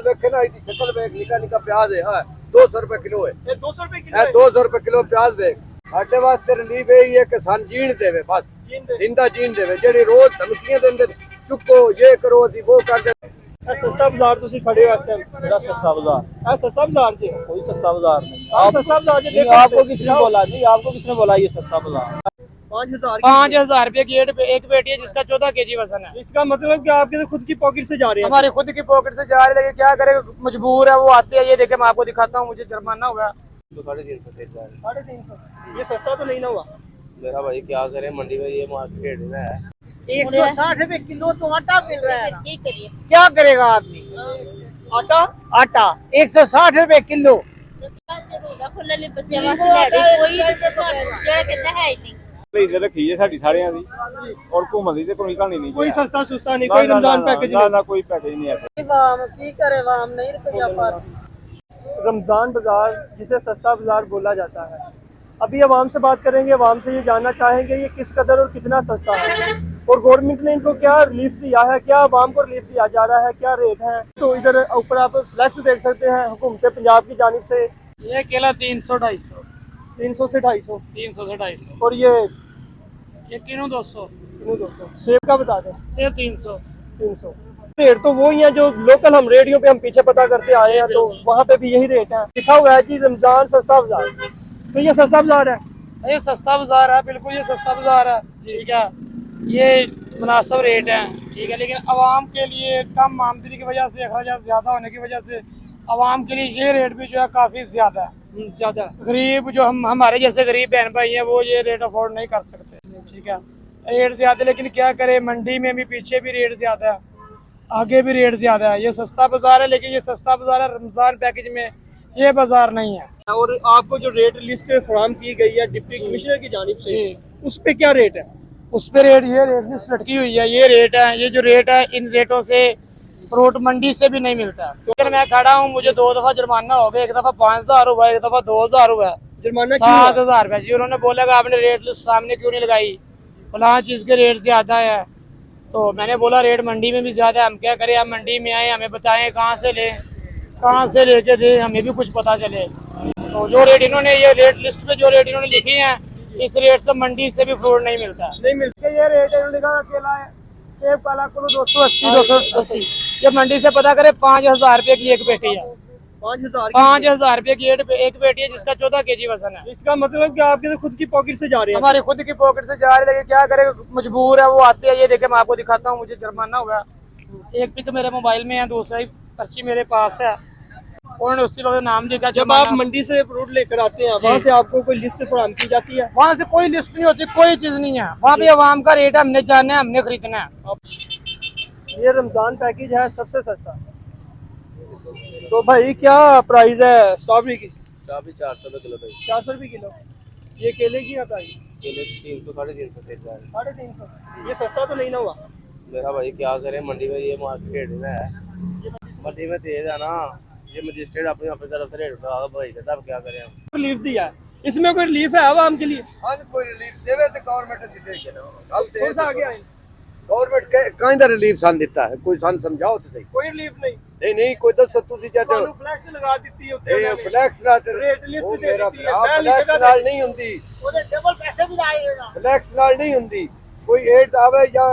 देखना शक्ल में निका निका प्याज है 200 रुपए किलो है। 200 रुपए किलो है। 200 रुपए किलो प्याज वे साडे वास्ते रिलीफ यही है कि सन जीण देवे, बस जिंदा जीण देवे। जेडी रोज धमकियां देंदे चुको ये करो असी वो कर दे। सस्ता बाजार तुसी खड़े हो इस टाइम। मेरा सस्ता बाजार सस्ता बाजार जी, कोई सस्ता बाजार नहीं। सस्ता बाजार जी। आपको किसने बोला? नहीं, आपको किसने बोला ये सस्ता बाजार? 5,000 रुपए की एक पेटी है जिसका 14 kg वजन है। इसका मतलब कि आपके तो खुद की पॉकेट से जा रहे हैं। हमारी खुद की पॉकेट से जा रहे हैं, क्या करे, मजबूर है। वो आते हैं, ये देखे मैं आपको दिखाता हूँ, मुझे जुर्माना हुआ 350 से 350। ये सस्ता तो नहीं ना हुआ मेरा भाई, क्या करे, मंडी में ये मार्केट है 160 रुपए किलो तो आटा मिल रहा है, क्या करेगा आदमी? आटा आटा 160 रुपए किलो। रखी है साड़ी साड़ियां दी और घूमन दी ते कोई कहानी नहीं। कोई सस्ता सुस्ता नहीं, कोई रमजान पैकेज ना ना कोई पैकेज नहीं है। वाम की करे, वाम नहीं रुपया पर। रमजान बाजार जिसे सस्ता बाजार बोला जाता है। अभी अवाम से बात करेंगे, अवाम से ये जानना चाहेंगे ये किस कदर और कितना सस्ता है और गवर्नमेंट ने इनको क्या रिलीफ दिया है, क्या अवाम को रिलीफ दिया जा रहा है, क्या रेट है। तो इधर ऊपर आप फ्लैक्स देख सकते हैं हुकूमत पंजाब की जानिब से। ये केला 300-250, 300 से 250, 300 से 250 और ये किलो 200, 200। सेब का बता दें। सेब 300। 300 रेट तो वही है जो लोकल हम रेडियो पे हम पीछे पता करते आए हैं, तो वहाँ पे भी यही रेट है। लिखा हुआ है जी रमजान सस्ता बाजार, तो ये सस्ता बाजार है। सही सस्ता बाजार है, बिल्कुल ये सस्ता बाजार है। ठीक है, ये मुनासिब रेट है, ठीक है। लेकिन आवाम के लिए कम आमदनी की वजह से, अखराजात ज़्यादा होने की वजह से आवाम के लिए ये रेट भी जो है काफ़ी ज़्यादा है। ज़्यादा गरीब जो हमारे जैसे गरीब बहन भाई हैं वो ये रेट अफोर्ड नहीं कर सकते। ठीक है, रेट ज़्यादा, लेकिन क्या करे, मंडी में भी पीछे भी रेट ज़्यादा है, आगे भी रेट ज़्यादा है। ये सस्ता बाजार है, लेकिन ये सस्ता बाजार है रमज़ान पैकेज में, ये बाजार नहीं है। और आपको जो रेट लिस्ट फराहम की गई है डिप्टी कमिश्नर की जानिब से, उस पे क्या रेट है? उस पे रेट, ये रेट लिस्ट लटकी हुई है, ये रेट है। ये जो रेट है इन रेटों से फ्रूट मंडी से भी नहीं मिलता। तो मैं खड़ा हूँ, मुझे 2 दफा जुर्माना हो गया, एक दफा 5,000 हुआ, एक दफा 2,000 हुआ, जुर्माना 7,000 रुपया जी। उन्होंने बोला कि आपने रेट लिस्ट सामने क्यों नहीं लगाई, फलां चीज़ के रेट ज्यादा है। तो मैंने बोला रेट मंडी में भी ज्यादा है, हम क्या करें, हम मंडी में आए, हमें बताएं कहाँ से लें, कहाँ से लेके दे, हमें भी कुछ पता चले। तो जो रेट इन्होंने, ये रेट लिस्ट पे जो रेट इन्होंने लिखी है, इस रेट से मंडी से भी फ्रूट नहीं मिलता। नहीं मिलता। ये रेट है लिखा, केला है, सेब काला किलो 280, 280। ये मंडी से पता करें 5,000 रुपए की एक पेटी है। 5,000 रुपए की एक पेटी है जिसका 14 kg वजन है। इसका मतलब कि आपके तो खुद की पॉकेट से जा रहे हैं। हमारी खुद की पॉकेट से जा रहे हैं, क्या करे, मजबूर है। वो आते हैं, ये देखे मैं आपको दिखाता हूँ, मुझे जुर्माना हुआ। एक पिक मेरे मोबाइल में है, दूसरा ही पर्ची मेरे पास है, उन्होंने उसी वक्त नाम लिखा। जब आप मंडी से फ्रूट लेकर आते हैं, वहाँ से आपको कोई लिस्ट फराहम की जाती है? वहाँ से कोई लिस्ट नहीं होती, कोई चीज नहीं है। वहाँ पे आवाम का रेट हमने जानना है, हमने खरीदना है। ये रमजान पैकेज है सबसे सस्ता। तो भाई क्या प्राइस है स्ट्रॉबेरी की? स्ट्रॉबेरी 400 रुपए किलो भाई। 400 रुपए किलो। ये केले की क्या प्राइस? केले 300, 350 से 350। ये सस्ता तो नहीं ना हुआ मेरा भाई, क्या करे, मंडी में ये मार्केट है, मंडी में तेज है ना, ये मजिस्ट्रेट अपनी अपनी तरफ से रेट उठा भाई देता, अब क्या करें हम। रिलीफ दिया है, इसमें कोई रिलीफ है आवाम के लिए? कोई रिलीफ देवे तो गवर्नमेंट देगी ना, कौन सा आ गया? गवर्नमेंट कहीं दा रिलीफ सन देता है, कोई सन समझाओ तो सही। कोई रिलीफ नहीं। नहीं कोई दस तुसी चाहते हो फ्लैक्स लगा दी है उत्ते ये फ्लैक्स ना ते रेट लिस्ट वो दे मेरा दी है, भरा मैं फ्लैक्स नाल नहीं हुंदी, ਉਹਦੇ ਡਬਲ ਪੈਸੇ ਵੀ ਲਾਏਗਾ। फ्लैक्स नाल नहीं हुंदी। कोई एड आवे या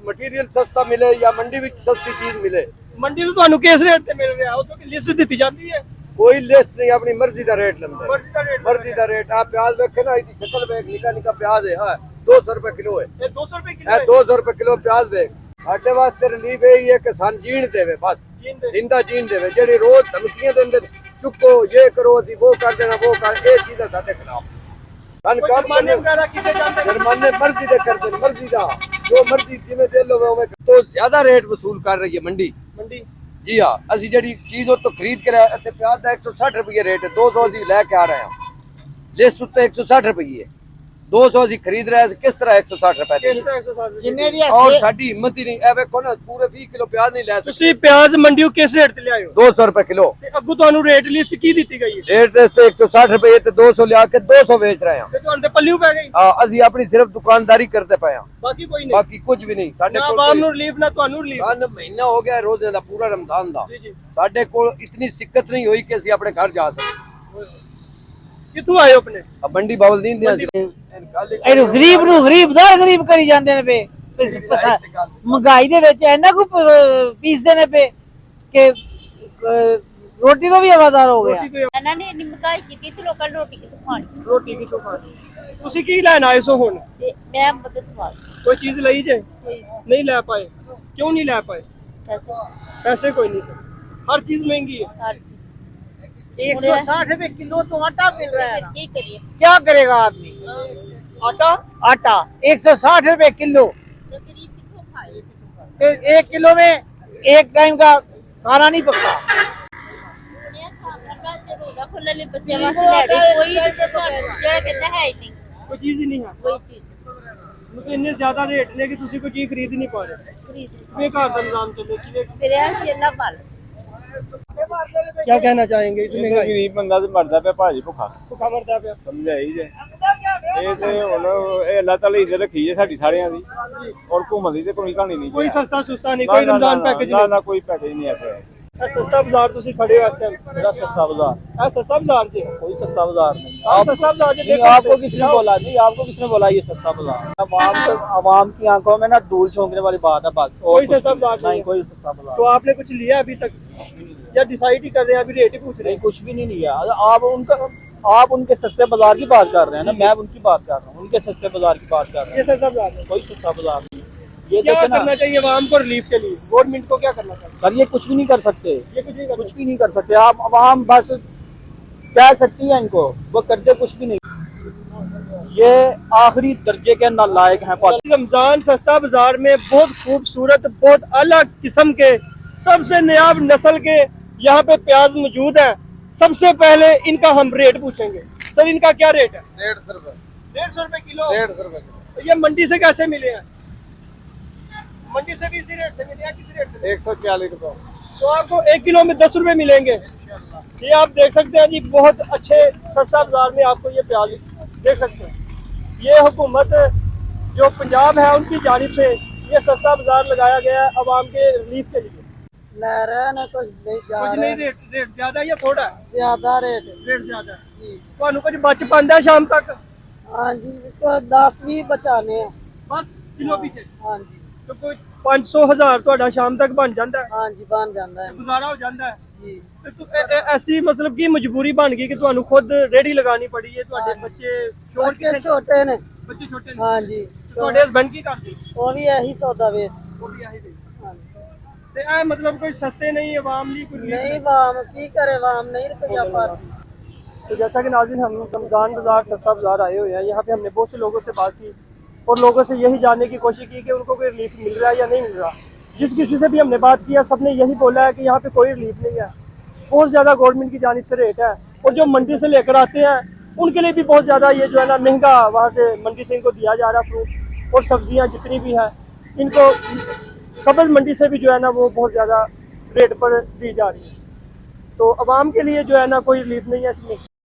मटेरियल सस्ता मिले या मंडी विच सस्ती चीज मिले, मंडी में ਤੁਹਾਨੂੰ ਕਿਸ ਰੇਟ ਤੇ ਮਿਲ ਰਿਹਾ, ਉਹ ਤੋਂ ਲਿਸਟ ਦਿੱਤੀ ਜਾਂਦੀ है। कोई लिस्ट नहीं, अपनी मर्जी का रेट लंदा है, मर्जी का रेट। मर्जी का रेट। आप प्याज देखे ना, इसकी शक्ल में निका निका प्याज है 200 रुपए किलो है। ये 200 रुपए किलो है। 200 रुपए किलो प्याज वे साडे वास्ते रिलीफ यही है कि सन जीण देवे, बस जिंदा जीण देवे। जेडी रोज धमकियां देंदे चुको ये करो असी वो कर देना, वो कर, ये चीज़ है साडे खिलाफ। सन काम जुर्माने वगैरह कितने जाते हैं? जुर्माने मर्जी दे करते, मर्जी का जो मर्जी जिवें दे लो उवें। तो ज्यादा रेट वसूल कर रही है मंडी। जी हाँ, असी जी चीज तो खरीद के प्याज का 160 रुपये रेट है, 200 असी लैके आ रहे हैं, लिस्ट उत्ते 160 रुपये है। 200 ਅਸੀਂ ਖਰੀਦ ਰਹੇ ਸੀ, ਕਿਸ ਤਰ੍ਹਾਂ 160 ਰੁਪਏ ਦੇ जिन्ने दी ਔਰ अस्सी ਸਾਡੀ ਹਿੰਮਤ ਹੀ ਨਹੀਂ। ਇਹ ਵੇਖੋ ਨਾ, ਪੂਰੇ 20 ਕਿਲੋ ਪਿਆਜ਼ ਨਹੀਂ ਲੈ ਸਕਦੇ। ਤੁਸੀਂ ਪਿਆਜ਼ ਮੰਡੀੋਂ ਕਿਸ ਰੇਟ ਤੇ ਲਿਆਏ ਹੋ 200 ਰੁਪਏ ਕਿਲੋ ਤੇ ਅੱਗੋਂ ਤੁਹਾਨੂੰ ਰੇਟ ਲਿਸਟ ਕੀ ਦਿੱਤੀ ਗਈ ਹੈ ਰੇਟ ਇਸ ਤੇ 160 ਰੁਪਏ ਤੇ 200 ਲਿਆ ਕੇ 200 ਵੇਚ ਰਹੇ ਹਾਂ। ਤੇ ਤੁਹਾਨੂੰ ਤੇ ਪੱਲਿਓ ਪੈ ਗਈ ਅਸੀਂ ਆਪਣੀ ਸਿਰਫ ਦੁਕਾਨਦਾਰੀ ਕਰਦੇ ਪਏ ਹਾਂ, ਬਾਕੀ ਕੋਈ ਨਹੀਂ ਬਾਕੀ ਕੁਝ ਵੀ ਨਹੀਂ ਸਾਡੇ ਨਾ ਕੋਲ। ਆਵਾਮ ਨੂੰ ਰਿਲੀਫ ਨਾ ਤੁਹਾਨੂੰ ਰਿਲੀਫ ਸਾਨੂੰ ਮਹੀਨਾ ਹੋ ਗਿਆ ਰੋਜ਼ੇ ਦਾ, ਪੂਰਾ ਰਮਜ਼ਾਨ ਦਾ। ਜੀ ਜੀ ਸਾਡੇ ਕੋਲ ਇਤਨੀ ਸਿੱਕਤ ਨਹੀਂ ਹੋਈ ਕਿ ਅਸੀਂ ਆਪਣੇ ਘਰ ਜਾ ਸਕੀਏ। ਕਿੱਥੋਂ ਆਏ ਹੋ ਆਪਣੇ ਆ ਮੰਡੀ ਬਾਵਲਦੀਨ ਦੇ ਅਸੀਂ ਇਹਨੂੰ ਗਰੀਬ ਨੂੰ ਗਰੀਬ ਕਰੀ ਜਾਂਦੇ ਨੇ ਪਏ ਮਹਿੰਗਾਈ ਦੇ ਵਿੱਚ ਇੰਨਾ ਕੁ ਪੀਸਦੇ ਨੇ ਪਏ ਕਿ ਰੋਟੀ ਤੋਂ ਵੀ ਆਵਾਜ਼ਾਰ ਹੋ ਗਿਆ। ਰੋਟੀ ਕੋਈ ਇਹਨਾਂ ਨੇ ਇੰਨੀ ਮਹਿੰਗਾਈ ਕੀਤੀ ਤੇ ਲੋਕਾਂ ਨੇ ਰੋਟੀ ਕਿੱਥੋਂ ਖਾਣੀ ਰੋਟੀ ਕਿੱਥੋਂ ਖਾਣੀ ਤੁਸੀਂ ਕੀ ਲੈਣ ਆਏ ਸੋ ਹੁਣ ਤੇ ਮੈਂ ਮਦਦ ਪਾ ਕੋਈ ਚੀਜ਼ ਲਈ ਜੇ ਕੋਈ नहीं ला पाए क्यों नहीं ला पाए ਪੈਸੇ पैसे कोई नहीं सर हर चीज महंगी है ਹਰ ਚੀਜ਼ 160 रुपए किलो तो आटा मिल रहा है ਫਿਰ ਕੀ ਕਰੀਏ क्या करेगा आदमी आटा आटा 160 रुपए किलो ਤੇ ਗਰੀਬ ਕਿੱਥੋਂ ਖਾਏ तो 1 किलो में एक टाइम का खाना नहीं पकता ਇਹ ਸਾਹਮਣੇ ਮੈਂ ਤੇ ਰੋਦਾ ਖੁੱਲੇ ਲਈ ਬੱਚੇ ਵਾਸਤੇ ਲੈ ਗਈ ਕੋਈ ਜਿਹੜਾ ਕਹਿੰਦਾ ਹੈ ਹੀ ਨਹੀਂ कोई चीज ही नहीं है ਕੋਈ ਚੀਜ਼ मतलब इतने ज्यादा रेट ने कि तुसी कोई चीज खरीद नहीं पा रहे ਖਰੀਦ किवें घर दा निजाम चले किवें ਫਿਰ ਇਹ ਸੇਲਾ ਪਲ क्या कहना चाहेंगे इस ਇਹ महंगाई ਗਰੀਬ ਬੰਦਾ ਤੇ ਮਰਦਾ ਪਿਆ ਭਾਜੀ ਭੁੱਖਾ, भुखा मरदा पे ਸਮਝਾਈ ਜੇ। ਇਹ ਤੇ ਹੁਣ ਇਹ ਅੱਲਾਹ ਤਾਲਾ ਇੱਜ਼ਤ ਰੱਖੀ ਜੇ ਸਾਡੀ ਸਾਰਿਆਂ ਦੀ, ਔਰ ਘੁੰਮਣ ਦੀ ਤੇ ਕੋਈ ਕਹਾਣੀ ਨਹੀਂ कोई ਜੀ। सस्ता सुस्ता नहीं ਨਾ, कोई ਨਾ, रमजान ਨਾ, पैकेज ਨਾ नहीं ਨਾ ਕੋਈ ਪੈਕੇਜ ਨਹੀਂ ਇੱਥੇ। ਇਹ ਸਸਤਾ ਬਾਜ਼ਾਰ ਤੁਸੀਂ ਖੜੇ ਹੋ ਇਸ ਟਾਈਮ मेरा सस्ता बाजार ਇਹ ਸਸਤਾ ਬਾਜ਼ਾਰ ਜੀ कोई सस्ता बाजार नहीं आप सस्ता बाजार जी नहीं, आपको किसने बोला नहीं, आपको किसने बोला ये सस्ता बाजार? आवाम की आंखों में ना धूल झोंकने वाली बात है बस, और कोई कुछ सस्ता नहीं। बाजार नहीं नहीं है। कोई सस्ता बाजार तो आपने कुछ लिया अभी तक या डिसाइड ही कर रहे हैं, अभी रेट ही पूछ रहे नहीं, कुछ भी नहीं लिया। आप उनके सस्ते बाजार की बात कर रहे हैं ना, मैं उनकी बात कर रहा हूँ, उनके सस्ते बाजार की बात कर हैं रहे ये सस्ता बाजार है हैं। कोई सस्ता बाजार नहीं। ये क्या देखे ना करना चाहिए आवाम को रिलीफ के लिए गवर्नमेंट को क्या करना चाहिए सर, ये कुछ भी नहीं कर सकते, ये कुछ नहीं कर कुछ भी नहीं कर सकते। आप आवाम बस कह सकती है इनको, वो करते कुछ भी नहीं। ये आखिरी दर्जे के नालायक हैं। रमजान सस्ता बाजार में बहुत खूबसूरत बहुत अलग किस्म के सबसे नायाब नस्ल के यहाँ पे प्याज मौजूद है। सबसे पहले इनका हम रेट पूछेंगे। सर इनका क्या रेट है? 150 रुपए 150 रुपए किलो। 150 रुपए ये मंडी से कैसे मिले हैं? मंडी से भी इसी रेट से मिले हैं, किसी रेट से? 140 रुपए। तो आपको 1 किलो में 10 रुपए मिलेंगे। ये आप देख सकते हैं जी, बहुत अच्छे सस्ता बाजार में आपको ये प्याज देख सकते हैं। ये हुकूमत जो पंजाब है उनकी जानिब से ये सस्ता बाजार लगाया गया है आवाम के रिलीफ के लिए। ले रहे हैं ना, कुछ नहीं जा कुछ रहे नहीं, रेट ज्यादा या थोड़ा है? ज्यादा रेट रेट ज्यादा है जी। ਤੁਹਾਨੂੰ ਕੁਝ ਬਚ ਪਾਉਂਦਾ ਹੈ ਸ਼ਾਮ ਤੱਕ? हाँ जी, तो 10 भी बचाने हैं। ਬਸ ਕਿਲੋ ਪਿੱਛੇ हाँ जी, तो ਕੋਈ 500,000 ਤੁਹਾਡਾ ਸ਼ਾਮ ਤੱਕ ਬਣ ਜਾਂਦਾ ਹੈ, हाँ जी, बन जाता है ਗੁਜ਼ਾਰਾ ਹੋ ਜਾਂਦਾ ਹੈ। जी। ਤੇ ਐਸੀ ਮਤਲਬ ਕਿ ਮਜਬੂਰੀ ਬਣ ਗਈ ਕਿ ਤੁਹਾਨੂੰ ਖੁਦ ਰੇੜੀ ਲਗਾਣੀ ਪੜੀ ਹੈ। ਤੁਹਾਡੇ ਬੱਚੇ ਸ਼ੋਰ बच्चे छोटे ने। ਬੱਚੇ ਛੋਟੇ ਨੇ। हाँ जी, ਤੁਹਾਡੇ ਹਸਬੰਡ ਕੀ ਕਰਦੇ? वो भी यही सौदा बेच। ਉਹ ਵੀ ਆਹੀ ਦੇ। हाँ जी। ਤੇ ਇਹ ਮਤਲਬ ਕੋਈ ਸਸਤੇ नहीं आवाम ਲਈ कोई नहीं वाम की करे, वाम नहीं रुपया पाती। तो जैसा कि नाज़रीन हम रमज़ान बाज़ार सस्ता बाज़ार आए हुए हैं, यहाँ पे हमने बहुत से लोगों से बात की और लोगों से यही जानने की कोशिश की कि उनको कोई रिलीफ मिल रहा है या नहीं मिल रहा। जिस किसी से भी हमने बात किया सब ने यही बोला है कि यहाँ पे कोई रिलीफ नहीं है, बहुत ज़्यादा गवर्नमेंट की जानिब से रेट है और जो मंडी से लेकर आते हैं उनके लिए भी बहुत ज़्यादा ये जो है ना महंगा वहाँ से मंडी से इनको दिया जा रहा है फ्रूट और सब्जियाँ जितनी भी है इनको सब्ज़ मंडी से भी जो है ना वो बहुत ज़्यादा रेट पर दी जा रही है। तो आवाम के लिए जो है ना कोई रिलीफ नहीं है इसमें।